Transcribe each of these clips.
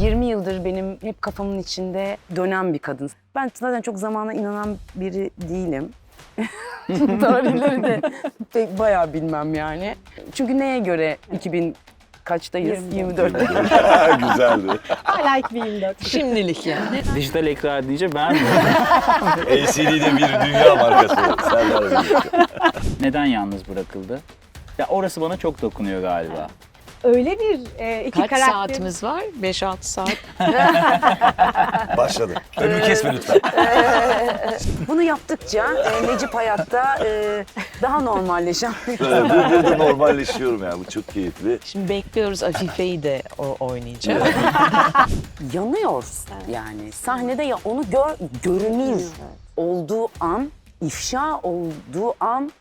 20 yıldır benim hep kafamın içinde dönen bir kadın. Ben zaten çok zamana inanan biri değilim. Tarihleri de pek bayağı bilmem yani. Çünkü neye göre 2000 kaçtayız? 24. Güzeldi. Hala 2024. Şimdilik yani. Dijital ekran deyince ben LCD'de bir dünya markası. Serdar Bey. neden yalnız bırakıldı? Ya orası bana çok dokunuyor galiba. Öyle bir iki Kaç karakter. saatimiz var? 5-6 saat. Başladı. Önümü kesme lütfen. Bunu yaptıkça Necip hayatta daha normalleşen bir Burada normalleşiyorum ya. Bu çok keyifli. Şimdi bekliyoruz Afife'yi de oynayacak. yanıyoruz yani. Sahnede ya onu görünür olduğu an, ifşa olduğu an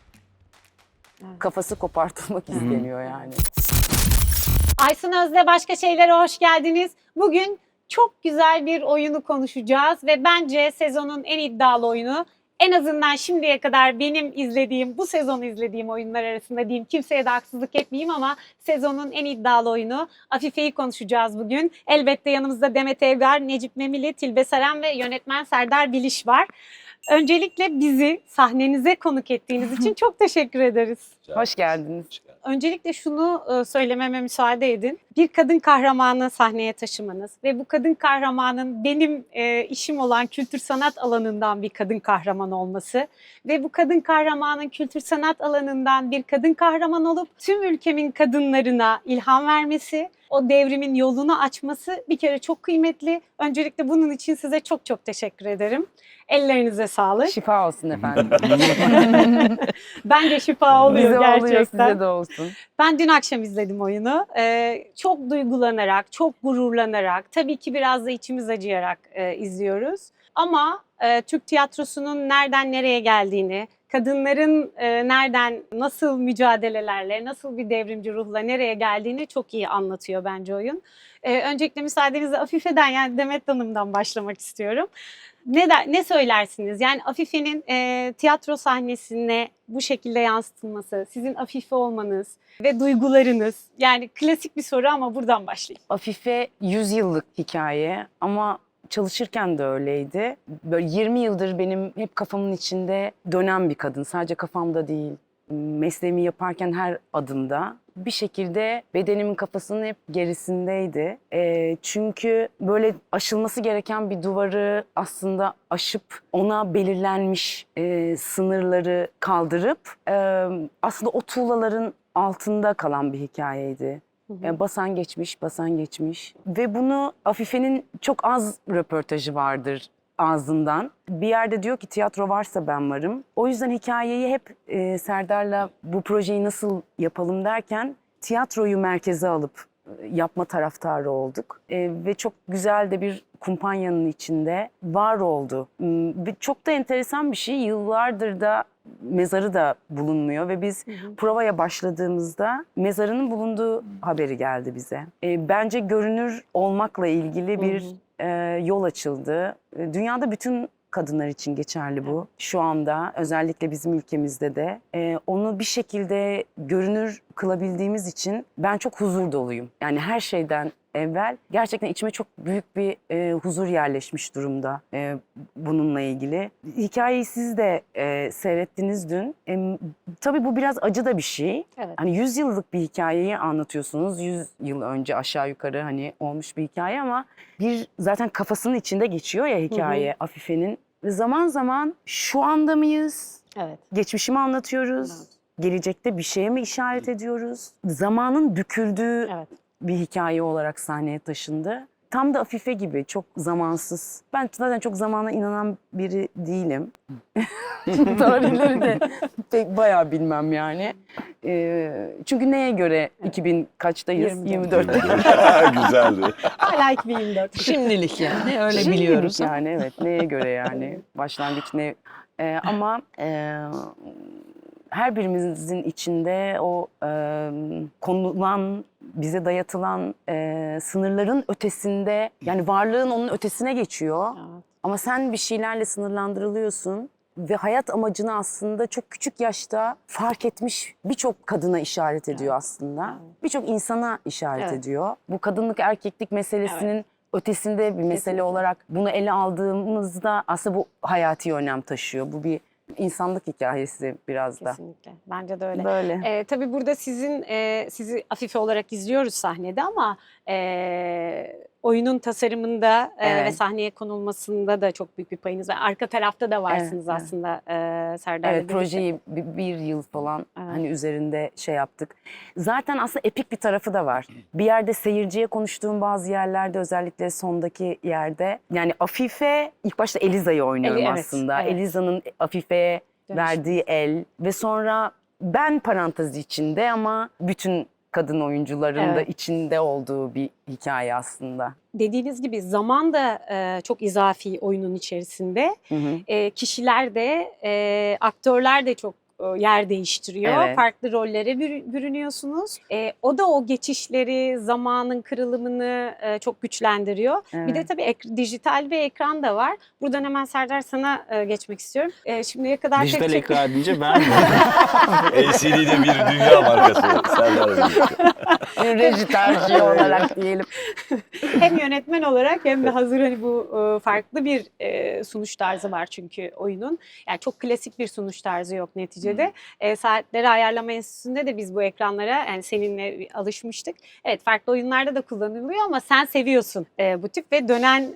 kafası kopartılmak isteniyor yani. Aysun Özde Başka Şeylere hoş geldiniz. Bugün çok güzel bir oyunu konuşacağız ve bence sezonun en iddialı oyunu. En azından şimdiye kadar benim izlediğim, bu sezon izlediğim oyunlar arasında diyeyim. Kimseye de haksızlık etmeyeyim ama sezonun en iddialı oyunu Afife'yi konuşacağız bugün. Elbette yanımızda Demet Evgar, Necip Memili, Tilbe Saran ve yönetmen Serdar Biliş var. Öncelikle bizi sahnenize konuk ettiğiniz için çok teşekkür ederiz. Hoş geldiniz. Öncelikle şunu söylememe müsaade edin. Bir kadın kahramanı sahneye taşımanız ve bu kadın kahramanın benim işim olan kültür sanat alanından bir kadın kahraman olması ve bu kadın kahramanın kültür sanat alanından bir kadın kahraman olup tüm ülkemin kadınlarına ilham vermesi, o devrimin yolunu açması bir kere çok kıymetli. Öncelikle bunun için size çok çok teşekkür ederim. Ellerinize sağlık. Şifa olsun efendim. Bence şifa oluyor Bize gerçekten. oluyor, size de olsun. Ben dün akşam izledim oyunu. Çok duygulanarak, çok gururlanarak, tabii ki biraz da içimiz acıyarak izliyoruz. Ama Türk tiyatrosunun nereden nereye geldiğini, kadınların nereden, nasıl mücadelelerle, nasıl bir devrimci ruhla nereye geldiğini çok iyi anlatıyor bence oyun. Öncelikle müsaadenizle Afife'den yani Demet Hanım'dan başlamak istiyorum. Ne söylersiniz? Yani Afife'nin tiyatro sahnesine bu şekilde yansıtılması, sizin Afife olmanız ve duygularınız. Yani klasik bir soru ama buradan başlayayım. Afife 100 yıllık hikaye ama çalışırken de öyleydi. Böyle 20 yıldır benim hep kafamın içinde dönen bir kadın. Sadece kafamda değil, mesleğimi yaparken her adımda. Bir şekilde bedenimin kafasının hep gerisindeydi. Çünkü böyle aşılması gereken bir duvarı aslında aşıp ona belirlenmiş sınırları kaldırıp aslında o tuğlaların altında kalan bir hikayeydi. Basan geçmiş, basan geçmiş. Ve bunu Afife'nin çok az röportajı vardır ağzından. Bir yerde diyor ki tiyatro varsa ben varım. O yüzden hikayeyi hep Serdar'la bu projeyi nasıl yapalım derken tiyatroyu merkeze alıp yapma taraftarı olduk. Ve çok güzel de bir kumpanyanın içinde var oldu. Çok da enteresan bir şey. Yıllardır da mezarı da bulunmuyor ve biz provaya başladığımızda mezarının bulunduğu haberi geldi bize. Bence görünür olmakla ilgili bir yol açıldı. Dünyada bütün kadınlar için geçerli bu. Şu anda özellikle bizim ülkemizde de onu bir şekilde görünür kılabildiğimiz için ben çok huzur doluyum. Yani her şeyden evvel gerçekten içime çok büyük bir huzur yerleşmiş durumda bununla ilgili. Hikayeyi siz de seyrettiniz dün. Tabii bu biraz acı da bir şey. Evet. Hani 100 yıllık bir hikayeyi anlatıyorsunuz. 100 yıl önce aşağı yukarı hani olmuş bir hikaye ama bir zaten kafasının içinde geçiyor ya hikaye Afife'nin. Ve zaman zaman şu anda mıyız? Evet. Geçmişimi anlatıyoruz. Evet. Gelecekte bir şeye mi işaret ediyoruz? Zamanın büküldüğü Evet. bir hikaye olarak sahneye taşındı. Tam da Afife gibi çok zamansız. Ben zaten çok zamana inanan biri değilim. Tarihleri de pek bayağı bilmem yani. Çünkü neye göre 2000 kaçtayız? 24. Güzeldi. Hala 2024. Şimdilik yani öyle Şimdilik biliyoruz. yani evet neye göre yani başlangıç ne ama her birimizin içinde o konulan bize dayatılan sınırların ötesinde yani varlığın onun ötesine geçiyor. Evet. Ama sen bir şeylerle sınırlandırılıyorsun ve hayat amacını aslında çok küçük yaşta fark etmiş birçok kadına işaret ediyor aslında. Birçok insana işaret Evet. ediyor. Bu kadınlık erkeklik meselesinin ötesinde bir mesele Kesinlikle. olarak bunu ele aldığımızda aslında bu hayati önem taşıyor. Bu bir insanlık hikayesi biraz da. Kesinlikle. Bence de öyle. Böyle. Tabii burada sizi Afife olarak izliyoruz sahnede ama oyunun tasarımında ve Evet. sahneye konulmasında da çok büyük bir payınız var. Arka tarafta da varsınız Evet, aslında Serdar'la Evet, birlikte. projeyi bir yıl falan Evet. hani üzerinde şey yaptık. Zaten aslında epik bir tarafı da var. Bir yerde seyirciye konuştuğum bazı yerlerde, özellikle sondaki yerde, yani Afife ilk başta Eliza'yı oynuyorum Evet, aslında. evet. Eliza'nın Afife'ye Dönüşüm. verdiği el ve sonra ben parantez içinde ama bütün kadın oyuncuların da Evet. içinde olduğu bir hikaye aslında. Dediğiniz gibi zaman da çok izafi oyunun içerisinde. Hı hı. Kişiler de, aktörler de çok yer değiştiriyor. Evet. Farklı rollere bürünüyorsunuz. O da o geçişleri, zamanın kırılımını çok güçlendiriyor. Bir de Evet. tabii dijital bir ekran da var. Buradan hemen Serdar sana geçmek istiyorum. Şimdiye kadar Dijital pek çok... ekran deyince ben LCD'de bir dünya markası. Serdar'la birlikte. Reji tercihi olarak diyelim. Hem yönetmen olarak hem de hazır hani bu farklı bir sunuş tarzı var çünkü oyunun. Yani çok klasik bir sunuş tarzı yok neticede. Saatleri Ayarlama Enstitüsü'nde de biz bu ekranlara yani seninle alışmıştık. Evet, farklı oyunlarda da kullanılıyor ama sen seviyorsun bu tip ve dönen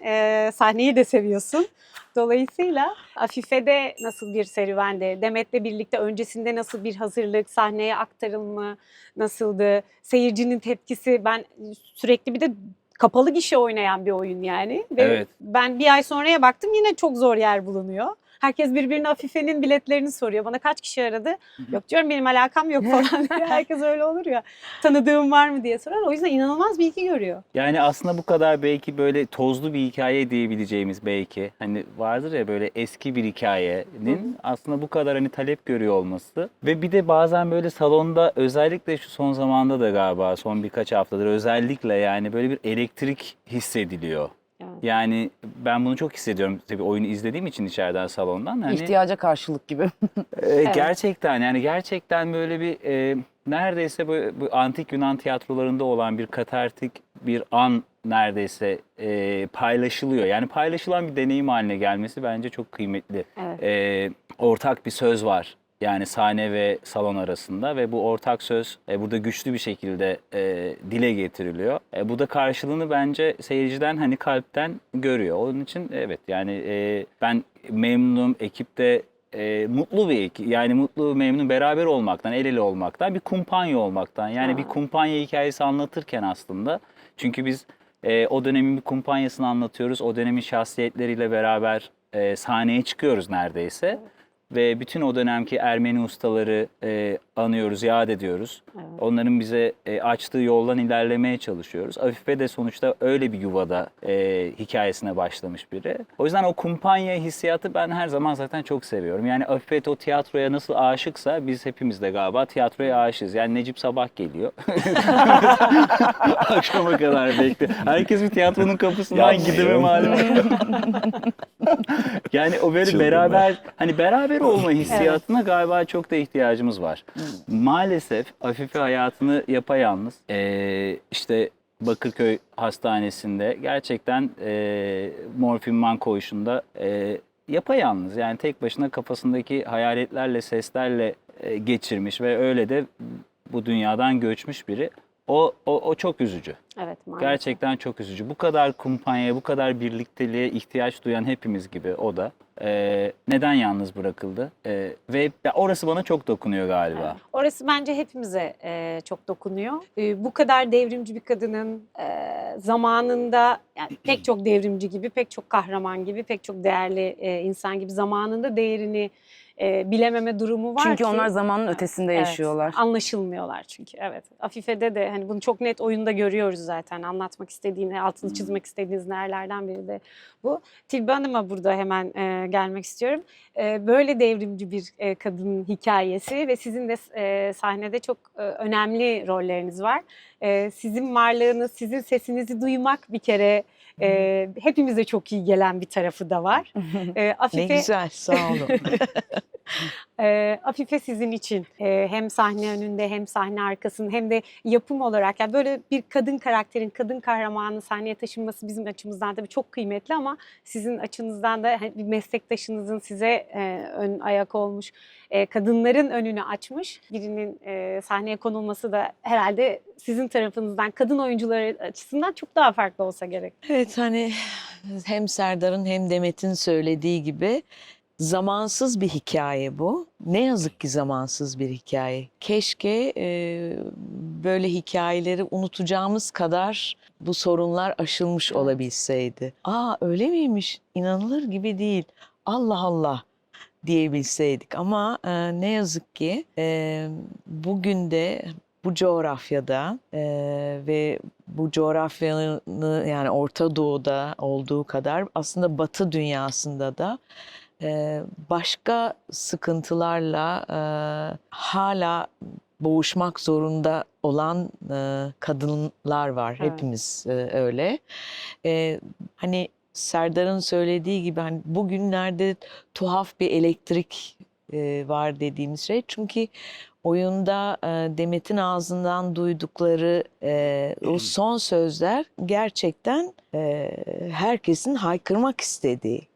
sahneyi de seviyorsun. Dolayısıyla Afife'de nasıl bir serüvendi? Demet'le birlikte öncesinde nasıl bir hazırlık, sahneye aktarılma nasıldı? Seyircinin tepkisi, ben sürekli bir de kapalı gişe oynayan bir oyun yani. Ve Evet. ben bir ay sonraya baktım yine çok zor yer bulunuyor. Herkes birbirine Afife'nin biletlerini soruyor. Bana kaç kişi aradı? Yok diyorum, benim alakam yok falan diye. Herkes öyle olur ya. Tanıdığım var mı diye sorar. O yüzden inanılmaz bir ilgi görüyor. yani aslında bu kadar belki böyle tozlu bir hikaye diyebileceğimiz belki hani vardır ya böyle eski bir hikayenin aslında bu kadar hani talep görüyor olması ve bir de bazen böyle salonda özellikle şu son zamanda da galiba son birkaç haftadır özellikle yani böyle bir elektrik hissediliyor. Evet. Yani ben bunu çok hissediyorum tabii oyunu izlediğim için içeriden salondan. Hani İhtiyaca karşılık gibi. gerçekten yani gerçekten böyle bir neredeyse bu antik Yunan tiyatrolarında olan bir katartik bir an neredeyse paylaşılıyor. Yani paylaşılan bir deneyim haline gelmesi bence çok kıymetli. Evet. Ortak bir söz var. Yani sahne ve salon arasında ve bu ortak söz burada güçlü bir şekilde dile getiriliyor. Bu da karşılığını bence seyirciden hani kalpten görüyor. Onun için evet yani ben memnunum, ekipte mutlu bir ekip, yani mutlu, memnun, beraber olmaktan, el ele olmaktan, bir kumpanya olmaktan. Yani bir kumpanya hikayesi anlatırken aslında çünkü biz o dönemin bir kumpanyasını anlatıyoruz. O dönemin şahsiyetleriyle beraber sahneye çıkıyoruz neredeyse. Ve bütün o dönemki Ermeni ustaları anıyoruz, yad ediyoruz. Evet. Onların bize açtığı yoldan ilerlemeye çalışıyoruz. Afife de sonuçta öyle bir yuvada hikayesine başlamış biri. O yüzden o kumpanya hissiyatı ben her zaman zaten çok seviyorum. Yani Afife o tiyatroya nasıl aşıksa biz hepimiz de galiba tiyatroya aşığız. Yani Necip sabah geliyor. Akşama kadar bekliyor. Herkes bir tiyatronun kapısından Yapmayın. gideme malum. Yani o böyle Çılgınlar. beraber hani beraber olma hissiyatına galiba çok da ihtiyacımız var. Maalesef Afife hayatını yapayalnız işte Bakırköy Hastanesi'nde gerçekten morfinman koğuşunda yapayalnız yani tek başına kafasındaki hayaletlerle seslerle geçirmiş ve öyle de bu dünyadan göçmüş biri. O çok üzücü. Evet, maalesef. Gerçekten çok üzücü. Bu kadar kumpanyaya, bu kadar birlikteliğe ihtiyaç duyan hepimiz gibi o da neden yalnız bırakıldı? Ve orası bana çok dokunuyor galiba. Evet. Orası bence hepimize çok dokunuyor. Bu kadar devrimci bir kadının zamanında yani pek çok devrimci gibi, pek çok kahraman gibi, pek çok değerli insan gibi zamanında değerini bilememe durumu var Çünkü ki. onlar zamanın ötesinde Evet, yaşıyorlar. anlaşılmıyorlar çünkü. Evet. Afife'de de hani bunu çok net oyunda görüyoruz zaten. Anlatmak istediğini, altını çizmek istediğiniz nerelerden biri de bu. Tilbe Hanım'a burada hemen gelmek istiyorum. Böyle devrimci bir kadın hikayesi ve sizin de sahnede çok önemli rolleriniz var. Sizin varlığınız, sizin sesinizi duymak bir kere hepimize çok iyi gelen bir tarafı da var. Ne Afife, güzel, sağ olun. Afife sizin için hem sahne önünde hem sahne arkasında hem de yapım olarak yani böyle bir kadın karakterin, kadın kahramanın sahneye taşınması bizim açımızdan tabii çok kıymetli ama sizin açınızdan da bir meslektaşınızın size ön ayak olmuş, kadınların önünü açmış birinin sahneye konulması da herhalde sizin tarafınızdan kadın oyuncular açısından çok daha farklı olsa gerek. Evet, hani hem Serdar'ın hem Demet'in söylediği gibi zamansız bir hikaye bu. Ne yazık ki zamansız bir hikaye. Keşke böyle hikayeleri unutacağımız kadar bu sorunlar aşılmış olabilseydi. Aa, öyle miymiş? İnanılır gibi değil. Allah Allah diyebilseydik. Ama ne yazık ki bugün de bu coğrafyada ve bu coğrafyanın yani Orta Doğu'da olduğu kadar aslında Batı dünyasında da başka sıkıntılarla hala boğuşmak zorunda olan kadınlar var. Evet. Hepimiz öyle. Hani Serdar'ın söylediği gibi hani bugünlerde tuhaf bir elektrik var dediğimiz şey. Çünkü oyunda Demet'in ağzından duydukları o son sözler gerçekten herkesin haykırmak istediği.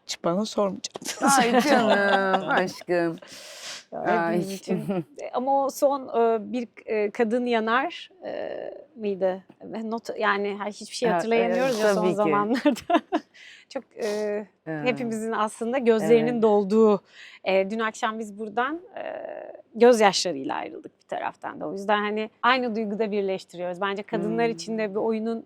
Hiç bana sormayacaktınız. Ay canım, aşkım. Ay. Hepimiz için. Ama o son bir kadın yanar mıydı? Yani hiçbir şey Evet, hatırlayamıyoruz ya tabii son ki. zamanlarda. Çok hepimizin aslında gözlerinin Evet. dolduğu. Dün akşam biz buradan gözyaşlarıyla ayrıldık bir taraftan da. O yüzden hani aynı duyguda birleştiriyoruz. Bence kadınlar için de bir oyunun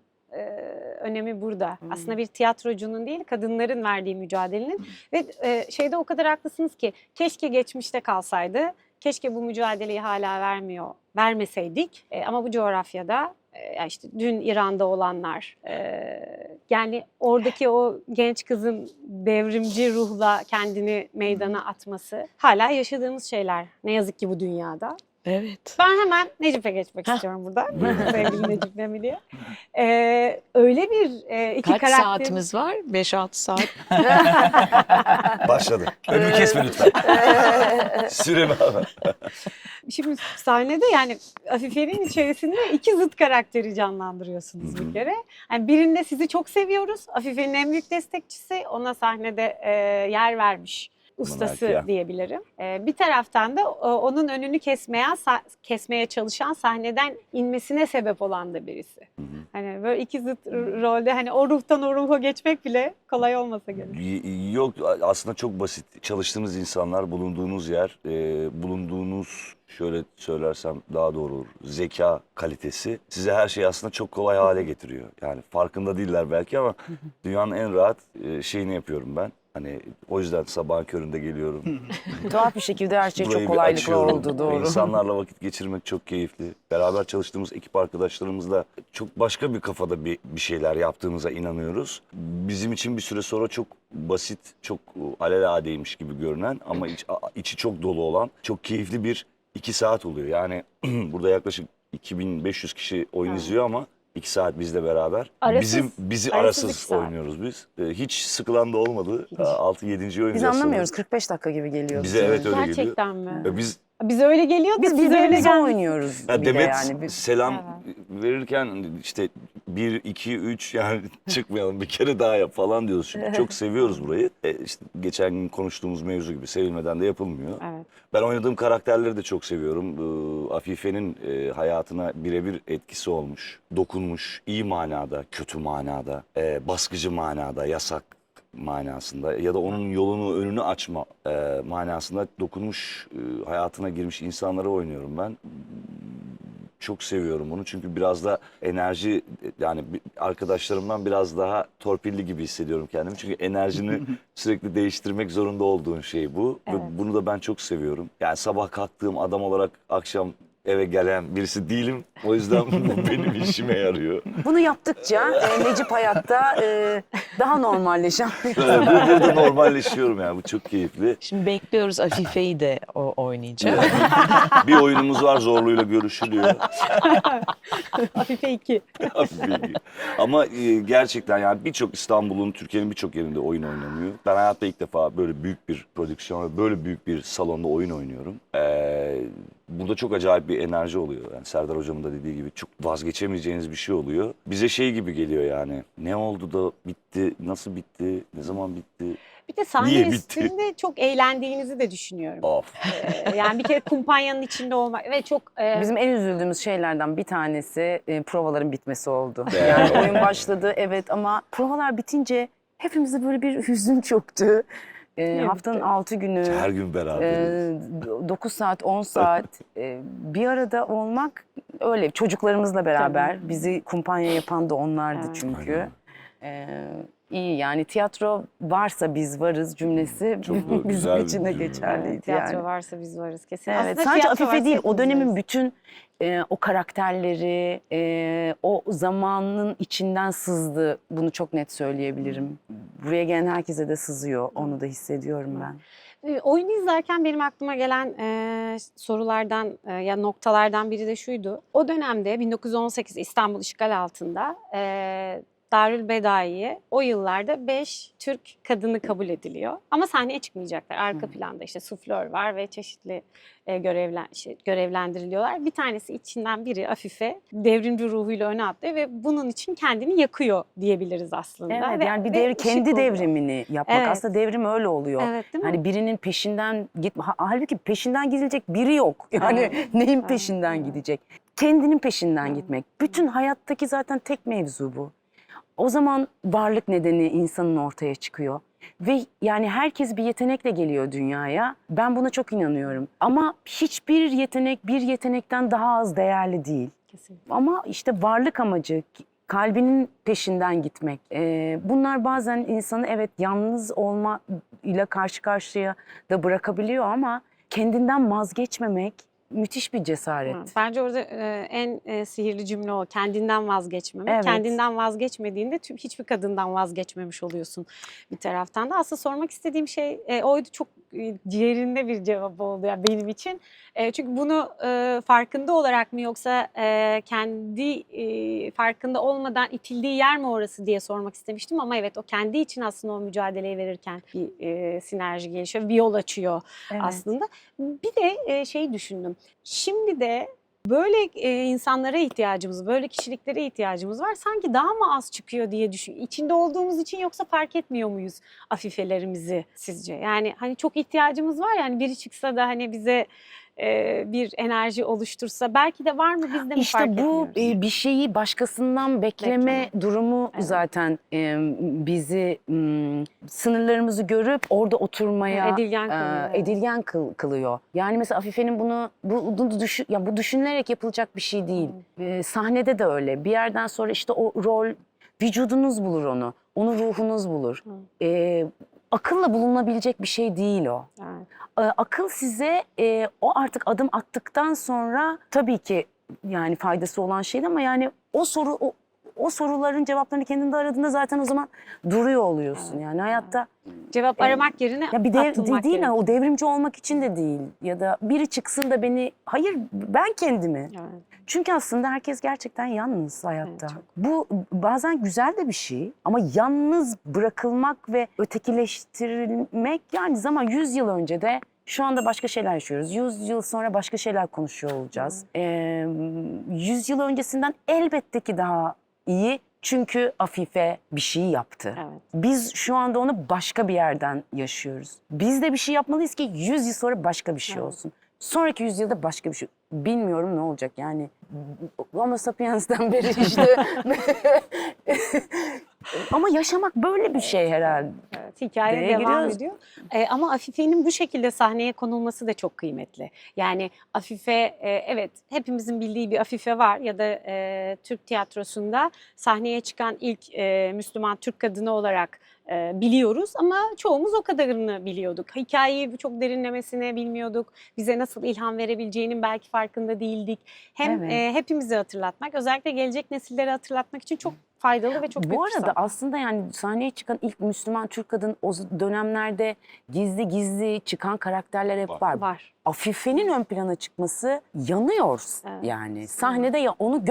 önemi burada. Aslında bir tiyatrocunun değil, kadınların verdiği mücadelenin ve şeyde o kadar haklısınız ki keşke geçmişte kalsaydı, keşke bu mücadeleyi hala vermeseydik. Ama bu coğrafyada yani işte dün İran'da olanlar, yani oradaki o genç kızın devrimci ruhla kendini meydana atması hala yaşadığımız şeyler. Ne yazık ki bu dünyada. Evet. Ben hemen Necip'e geçmek istiyorum burada. Sevgili Necip Nemili'ye. Öyle bir iki Kaç karakter... saatimiz var? 5-6 saat. Başladı. Önümü kesme lütfen. Süremi al. Şimdi sahnede yani Afife'nin içerisinde iki zıt karakteri canlandırıyorsunuz bir kere. Yani birinde sizi çok seviyoruz. Afife'nin en büyük destekçisi. Ona sahnede yer vermiş ustası Monark ya. diyebilirim. Bir taraftan da onun önünü kesmeye çalışan, sahneden inmesine sebep olan da birisi. Hani böyle iki zıt rolde hani o ruhtan o ruha geçmek bile kolay olmasa gerek. Yok, aslında çok basit. Çalıştığınız insanlar, bulunduğunuz yer, bulunduğunuz, şöyle söylersem daha doğru olur, zeka kalitesi size her şeyi aslında çok kolay hale getiriyor. Yani farkında değiller belki ama dünyanın en rahat şeyini yapıyorum ben. Hani o yüzden sabahın köründe geliyorum. Tuhaf bir şekilde her şey Burayı çok bir kolaylıkla açıyorum. oldu, doğru. İnsanlarla vakit geçirmek çok keyifli. Beraber çalıştığımız ekip arkadaşlarımızla çok başka bir kafada bir şeyler yaptığımıza inanıyoruz. Bizim için bir süre sonra çok basit, çok alelade gibi görünen ama içi çok dolu olan, çok keyifli bir 2 saat oluyor. Yani burada yaklaşık 2500 kişi oyun izliyor ama 2 saat bizle beraber. Arasız Arasız iki saat. oynuyoruz biz. Hiç sıkılan da olmadı. 6-7. oyun. Biz anlamıyoruz, 45 dakika gibi geliyor. Bize evet öyle geliyor. Gerçekten mi? Biz Bize öyle geliyor da Biz size öyle birbirimize gelmiyor. oynuyoruz ya bir de Demet yani. selam verirken işte 1, 2, 3 yani çıkmayalım bir kere daha yap falan diyoruz. Çünkü çok seviyoruz burayı. İşte geçen gün konuştuğumuz mevzu gibi sevilmeden de yapılmıyor. Evet. Ben oynadığım karakterleri de çok seviyorum. Afife'nin hayatına birebir etkisi olmuş, dokunmuş, iyi manada, kötü manada, baskıcı manada, yasak manasında ya da onun yolunu önünü açma manasında dokunmuş, hayatına girmiş insanları oynuyorum ben. Çok seviyorum onu çünkü biraz da enerji, yani arkadaşlarımdan biraz daha torpilli gibi hissediyorum kendimi. Çünkü enerjini sürekli değiştirmek zorunda olduğun şey bu. Evet. Ve bunu da ben çok seviyorum. Yani sabah kalktığım adam olarak akşam eve gelen birisi değilim. O yüzden bu benim işime yarıyor. Bunu yaptıkça Necip hayatta daha normalleşen. Burada normalleşiyorum yani. Bu çok keyifli. Şimdi bekliyoruz Afife'yi de oynayacak. Bir oyunumuz var, Zorlu'yla görüşülüyor. Afife 2. Ama gerçekten yani birçok İstanbul'un, Türkiye'nin birçok yerinde oyun oynanıyor. Ben hayatta ilk defa böyle büyük bir prodüksiyon ve böyle büyük bir salonda oyun oynuyorum. Burada çok acayip bir enerji oluyor. Yani Serdar Hocam'ın da dediği gibi çok vazgeçemeyeceğiniz bir şey oluyor. Bize şey gibi geliyor yani. Ne oldu da bitti, nasıl bitti, ne zaman bitti? Bir de sahne Niye bitti? üstünde çok eğlendiğinizi de düşünüyorum. Of. Yani bir kere kumpanyanın içinde olmak ve çok Bizim en üzüldüğümüz şeylerden bir tanesi provaların bitmesi oldu. Evet. Yani oyun başladı evet ama provalar bitince hepimize böyle bir hüzün çöktü. Haftanın 6 günü, Her gün beraberiz. 9 saat, 10 saat bir arada olmak öyle. Çocuklarımızla beraber bizi kumpanya yapan da onlardı Evet. çünkü. İyi yani tiyatro varsa biz varız cümlesi Çok da güzel bizim bir için de cümle. geçerliydi tiyatro yani. varsa biz varız kesin. Evet, Aslında sadece tiyatro Afife varsa değil, o hepimiz dönemin varız. bütün o karakterleri, o zamanın içinden sızdı. Bunu çok net söyleyebilirim. Buraya gelen herkese de sızıyor, onu da hissediyorum ben. Oyunu izlerken benim aklıma gelen sorulardan ya noktalardan biri de şuydu. O dönemde 1918 İstanbul işgal altında Darülbedai'ye o yıllarda 5 Türk kadını kabul ediliyor. Ama sahneye çıkmayacaklar. Arka planda işte suflör var ve çeşitli görevlendiriliyorlar. Bir tanesi içinden biri Afife devrimci ruhuyla öne atlıyor ve bunun için kendini yakıyor diyebiliriz aslında. Evet, yani bir ve kendi ışık oluyor. devrimini yapmak. Evet. Aslında devrim öyle oluyor. Evet, değil mi? Hani birinin peşinden halbuki peşinden gidilecek biri yok. Yani Evet. neyin Evet. peşinden Evet. gidecek? Kendinin peşinden Evet. gitmek. Bütün hayattaki zaten tek mevzu bu. O zaman varlık nedeni insanın ortaya çıkıyor. Ve yani herkes bir yetenekle geliyor dünyaya. Ben buna çok inanıyorum. Ama hiçbir yetenek bir yetenekten daha az değerli değil. Kesinlikle. Ama işte varlık amacı, kalbinin peşinden gitmek. Bunlar bazen insanı evet yalnız olma ile karşı karşıya da bırakabiliyor ama kendinden vazgeçmemek müthiş bir cesaret. Bence orada en sihirli cümle o. Kendinden vazgeçmemek. Evet. Kendinden vazgeçmediğinde hiçbir kadından vazgeçmemiş oluyorsun bir taraftan da. Aslında sormak istediğim şey oydu. Çok ciğerinde bir cevap oldu yani benim için. Çünkü bunu farkında olarak mı yoksa kendi farkında olmadan itildiği yer mi orası diye sormak istemiştim. Ama evet o kendi için aslında o mücadeleyi verirken bir sinerji gelişiyor. Bir yol açıyor aslında. Bir de şey düşündüm. Şimdi de böyle insanlara ihtiyacımız, böyle kişiliklere ihtiyacımız var. Sanki daha mı az çıkıyor diye düşünüyorum. İçinde olduğumuz için yoksa fark etmiyor muyuz afifelerimizi sizce? Yani hani çok ihtiyacımız var yani biri çıksa da hani bize bir enerji oluştursa belki de var mı biz de mi İşte fark bu etmiyoruz? bir şeyi başkasından bekleme durumu Evet. zaten bizi sınırlarımızı görüp orada oturmaya Edilgen kılıyor. edilgen kılıyor. Yani mesela Afife'nin bu düşünülerek yapılacak bir şey değil. Sahnede de öyle. Bir yerden sonra işte o rol vücudunuz bulur onu. Onu ruhunuz bulur. Akılla bulunabilecek bir şey değil o. Evet. Akıl size o artık adım attıktan sonra tabii ki yani faydası olan şey ama yani o soruların cevaplarını kendinde aradığında zaten o zaman duruyor oluyorsun. Yani hayatta Cevap aramak yerine ya bir atılmak değil gerekiyor. o devrimci olmak için de değil ya da biri çıksın da hayır ben kendimi. Evet. Çünkü aslında herkes gerçekten yalnız hayatta. Evet, çok. Bu bazen güzel de bir şey ama yalnız bırakılmak ve ötekileştirilmek yani zaman 100 yıl önce de şu anda başka şeyler yaşıyoruz. 100 yıl sonra başka şeyler konuşuyor olacağız. 100 yıl öncesinden elbette ki daha iyi. Çünkü Afife bir şey yaptı. Evet. Biz şu anda onu başka bir yerden yaşıyoruz. Biz de bir şey yapmalıyız ki 100 yıl sonra başka bir şey Evet. olsun. Sonraki yüzyılda başka bir şey. Bilmiyorum ne olacak yani. Homo sapiens'ten beri işte Ama yaşamak böyle bir şey herhalde. Evet, hikaye Neye devam giriyoruz? ediyor. Ama Afife'nin bu şekilde sahneye konulması da çok kıymetli. Yani Afife, evet hepimizin bildiği bir Afife var ya da Türk tiyatrosunda sahneye çıkan ilk Müslüman Türk kadını olarak biliyoruz ama çoğumuz o kadarını biliyorduk. Hikayeyi çok derinlemesine bilmiyorduk. Bize nasıl ilham verebileceğinin belki farkında değildik. Hem Evet. hepimizi hatırlatmak, özellikle gelecek nesilleri hatırlatmak için çok faydalı ve çok büyük Bu bir arada sanat. aslında yani sahneye çıkan ilk Müslüman Türk kadın o dönemlerde gizli gizli çıkan karakterler hep var. Var. Afife'nin ön plana çıkması yanıyor Evet. yani. Sahnede ya onu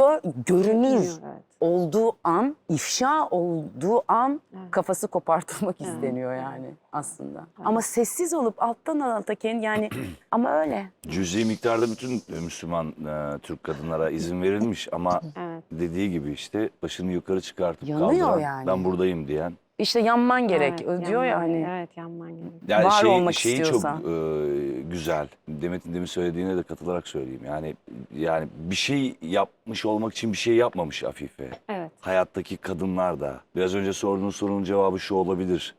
görünür Evet. olduğu an, ifşa olduğu an Evet. kafası kopartılmak Evet. isteniyor yani aslında. Ama sessiz olup alttan alta kendi yani ama öyle. Cüzi miktarda bütün Müslüman Türk kadınlara izin verilmiş ama Evet. dediği gibi işte başını yukarı çıkartıp Yanıyor kaldıran, yani. ben buradayım diyen. İşte yanman gerek Evet, diyor ya yanman hani. gerek. Evet, yanman gerek. Yani Var olmak şeyi istiyorsa. çok güzel. Demet'in demin söylediğine de katılarak söyleyeyim. Yani bir şey yapmış olmak için bir şey yapmamış Afife. Evet. Hayattaki kadınlar da. Biraz önce sorduğunuz sorunun cevabı şu olabilir.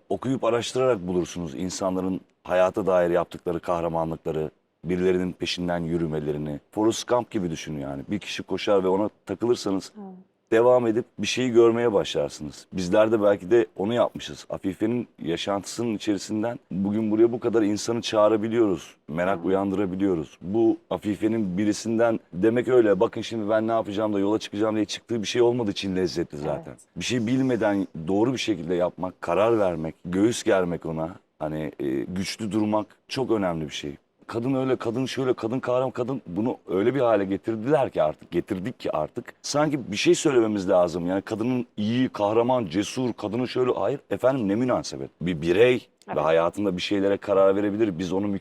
Okuyup araştırarak bulursunuz insanların hayata dair yaptıkları kahramanlıkları, birilerinin peşinden yürümelerini. Forrest Gump gibi düşünün yani. Bir kişi koşar ve ona takılırsanız Evet. devam edip bir şeyi görmeye başlarsınız. Bizler de belki de onu yapmışız. Afife'nin yaşantısının içerisinden bugün buraya bu kadar insanı çağırabiliyoruz. Merak uyandırabiliyoruz. Bu Afife'nin birisinden demek öyle. Bakın şimdi ben ne yapacağım da yola çıkacağım diye çıktığı bir şey olmadığı için lezzetli zaten. Evet. Bir şey bilmeden doğru bir şekilde yapmak, karar vermek, göğüs germek ona. Hani güçlü durmak çok önemli bir şey. Kadın öyle, kadın şöyle, kadın kahraman, kadın bunu öyle bir hale getirdik ki artık. Sanki bir şey söylememiz lazım. Yani kadının iyi, kahraman, cesur, kadının şöyle, hayır efendim ne münasebet. Bir birey ve Evet. hayatında bir şeylere karar verebilir. Biz onu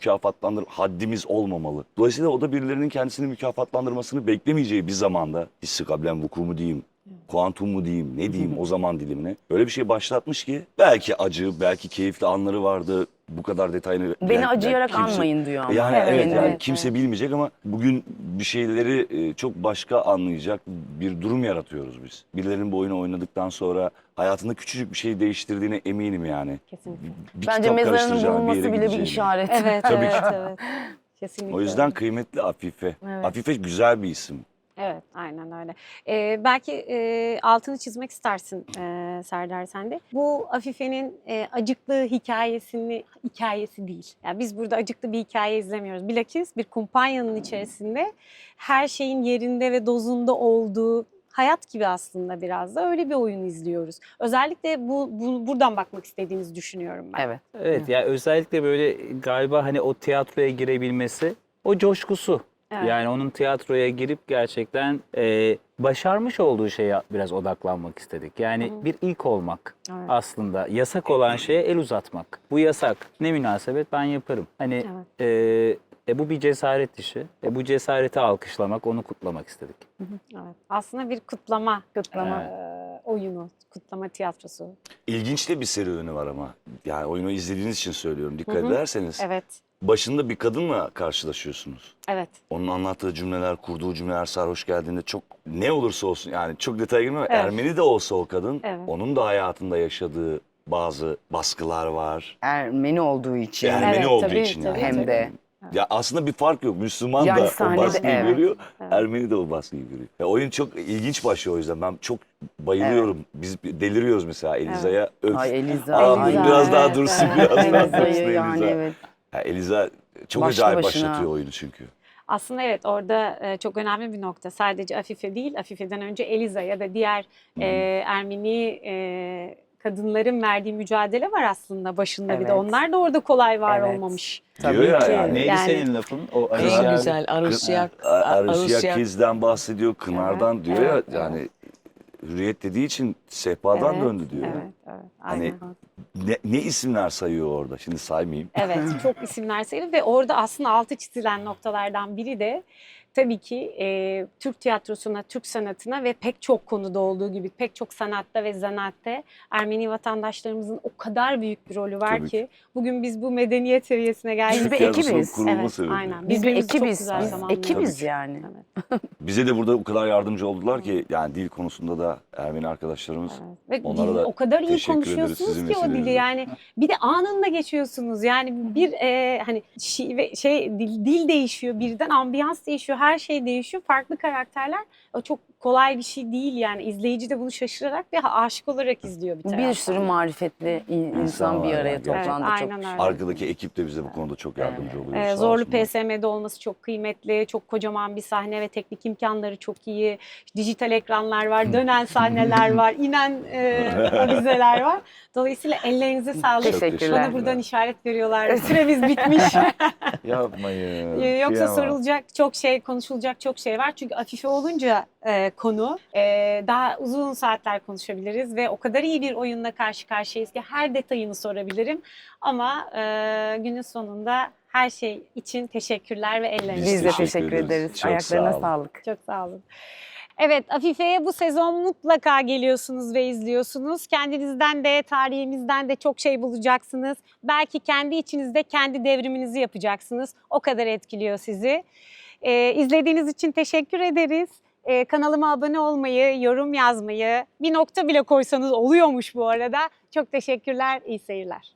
haddimiz olmamalı. Dolayısıyla o da birilerinin kendisini mükafatlandırmasını beklemeyeceği bir zamanda, hissi kablen vuku mu diyeyim, kuantum mu diyeyim, ne diyeyim o zaman dilimine. Öyle bir şey başlatmış ki belki acı, belki keyifli anları vardı. Bu kadar detayını... Beni acıyarak anmayın diyor ama. Yani Evet, evet, yani evet, kimse evet. bilmeyecek ama bugün bir şeyleri çok başka anlayacak bir durum yaratıyoruz biz. Birilerinin bu oyunu oynadıktan sonra hayatında küçücük bir şey değiştirdiğine eminim yani. Kesinlikle. Bir Bence kitap mezarının karıştıracağım, bulunması yere bile bir gideceğim. işaret. Evet, Tabii evet, ki. evet. Kesinlikle. O yüzden öyle. kıymetli Afife. Evet. Afife güzel bir isim. Evet, aynen öyle. Belki altını çizmek istersin Serdar sen de. Bu Afife'nin acıklı hikayesi değil. Yani biz burada acıklı bir hikaye izlemiyoruz. Bilakis bir kumpanyanın içerisinde her şeyin yerinde ve dozunda olduğu hayat gibi aslında biraz da öyle bir oyun izliyoruz. Özellikle buradan bakmak istediğinizi düşünüyorum ben. Evet. Evet ya özellikle böyle galiba hani o tiyatroya girebilmesi, o coşkusu. Evet. Yani onun tiyatroya girip gerçekten başarmış olduğu şeye biraz odaklanmak istedik. Yani bir ilk olmak Evet. aslında. Yasak olan şeye el uzatmak. Bu yasak. Ne münasebet ben yaparım. Hani bu bir cesaret işi. Bu cesareti alkışlamak, onu kutlamak istedik. Evet. Aslında bir kutlama oyunu, kutlama tiyatrosu. İlginç de bir serüveni var ama. Yani oyunu izlediğiniz için söylüyorum. Dikkat ederseniz Evet, başında bir kadınla karşılaşıyorsunuz. evet. Onun anlattığı cümleler, kurduğu cümleler sarhoş geldiğinde çok ne olursa olsun yani çok detaya girmem. Evet. Ermeni de olsa o kadın Evet. onun da hayatında yaşadığı bazı baskılar var. Ermeni olduğu için. Ermeni Evet, olduğu tabii, için yani. tabii, Hem de. Ya aslında bir fark yok. Müslüman Yani da o sahnede, baskıyı evet. görüyor. Evet. Ermeni de o baskıyı görüyor. Oyun çok ilginç başlıyor o yüzden. Ben çok bayılıyorum. Biz deliriyoruz mesela Eliza'ya. Öf. Ay Eliza. Aa, ay. biraz daha evet, dursun, evet. biraz daha Eliza'yı dursun yani Eliza. evet. Ya Eliza çok Başlı acayip başına. başlatıyor oyunu çünkü. Aslında evet orada çok önemli bir nokta. Sadece Afife değil, Afife'den önce Eliza ya da diğer Ermeni kadınların verdiği mücadele var aslında başında bir de. Evet. Onlar da orada kolay var Evet. olmamış. Tabii Diyor ya ki. yani. Neydi Yani- senin lafın? O Kız- Arusya- En güzel Arusyak. Arusyak Kiz'den bahsediyor, Kınar'dan Evet, diyor evet, ya yani hürriyet dediği için sehpadan Evet, döndü diyor. Evet, evet. Hani Aynen. ne isimler sayıyor orada şimdi saymayayım. Evet, çok isimler sayılır ve orada aslında altı çizilen noktalardan biri de tabii ki Türk tiyatrosuna, Türk sanatına ve pek çok konuda olduğu gibi pek çok sanatta ve zanaatte Ermeni vatandaşlarımızın o kadar büyük bir rolü var Tabii ki bugün biz bu medeniyet seviyesine geldik. Biz bir Tiyatrosunun ekibiz. kurulma Evet, sebebi. aynen. Biz bir Birbirimizi çok ekibiz. güzel Biz zamanlıyoruz. ekibiz Tabii ki. yani. Evet, Bize de burada o kadar yardımcı oldular ki yani dil konusunda da Ermeni arkadaşlarımız. evet. Ve Onlara dil da o kadar iyi teşekkür ederiz konuşuyorsunuz sizin ki o dili vesilenizle. yani bir de anında geçiyorsunuz yani bir hani dil değişiyor, birden ambiyans değişiyor, her şey değişiyor, farklı karakterler. O çok kolay bir şey değil yani izleyici de bunu şaşırarak ve aşık olarak izliyor bir taraftan. Bir sürü marifetli insan bir var araya yani, gerçekten. toplandı. Evet, çok aynen öyle. Arkadaki ekip de bize bu konuda çok yardımcı oluyor. sağ Zorlu olsunlar. PSM'de olması çok kıymetli, çok kocaman bir sahne ve teknik imkanları çok iyi. Dijital ekranlar var, dönen sahneler var, inen avizeler var. Dolayısıyla ellerinize sağlık. Teşekkürler. Bana buradan işaret veriyorlar. Süremiz bitmiş. Yapmayın. Yoksa kıyamam. sorulacak çok şey, konuşulacak çok şey var. Çünkü Afife olunca konu daha uzun saatler konuşabiliriz ve o kadar iyi bir oyunla karşı karşıyayız ki her detayını sorabilirim. Ama günün sonunda her şey için teşekkürler ve ellerinize Biz Biz de sağlık. teşekkür teşekkür ederiz. ederiz. Çok Ayaklarına sağ olun. sağlık. Çok sağ olun. Evet, Afife'ye bu sezon mutlaka geliyorsunuz ve izliyorsunuz. Kendinizden de, tarihimizden de çok şey bulacaksınız. Belki kendi içinizde kendi devriminizi yapacaksınız. O kadar etkiliyor sizi. İzlediğiniz için teşekkür ederiz. Kanalıma abone olmayı, yorum yazmayı, bir nokta bile koysanız oluyormuş bu arada. Çok teşekkürler, iyi seyirler.